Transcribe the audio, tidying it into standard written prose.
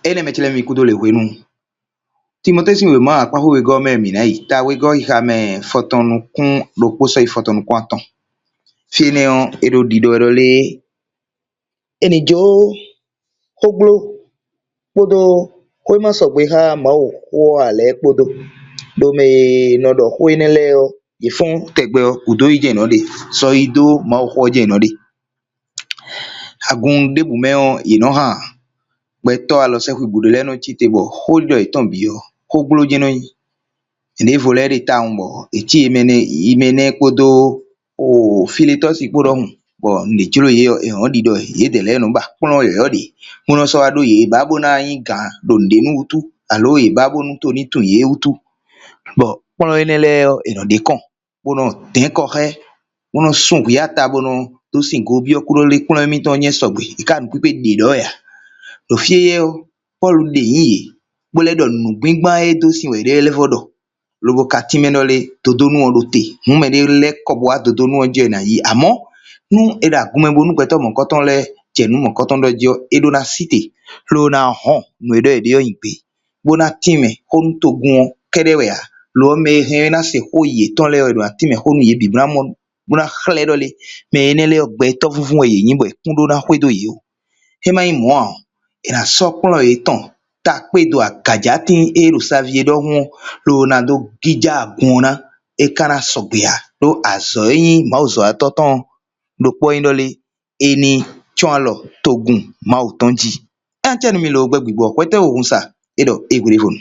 ene mechele mi kudo le wenu Timothée si we ma akpa ho we go me mi na yi ta we go ha me fotonu kun lo poso i fotonu kun aton fine on edo dido edo le eni jo hoglo podo ho ma so pe ha ma o ho ale podo do me no do ho ni le o ye fun tegbe o udo ije no de so ido ma o ho je no de agun debu me o ye no ha pe to a lo se ku ibudo lenu chite bo ho do iton bi o hoglo je no yin ene vole de ta un bo eti imene podo o fileto si podo hun bo nde chilo ye e on dido ye de lenu ba pon yo de muno so ado ye babo na yin gan do nde nu utu alo ye babo nu to ni tun ye utu bo pon ene le eno de kon bono ten ko he bono sun ya ta bono to sin go bi okuro le pon mi to yen sogbe ikanu pipe de do ya lo fie ye o paul de yin ye bole do nu gbingban e to sin we de le fodo lobo katime no le todo nu o te hun me de le kobo a todo nu o je na yi àmọ́ nu era gume bo nu peto mo koton le je nu mo koton do je edo na city lo na hon nu edo e de yin pe bona time hon to gun kede we a lo me he na se ho ye ton le edo na time hon ye bi bra mo bona khle do le me ne le ogbe to funfun we yin bo kun do na hwedo ye o he ma yin mo a era so pon e ton ta pe do akaja tin eru savie do hun lo na do gija guna e kana sogbia lo azo yin ma ozo atoton lo po yin do le eni chonlo togun ma otonji anche mi lo gbegbo kwete ohun sa edo egwure fonu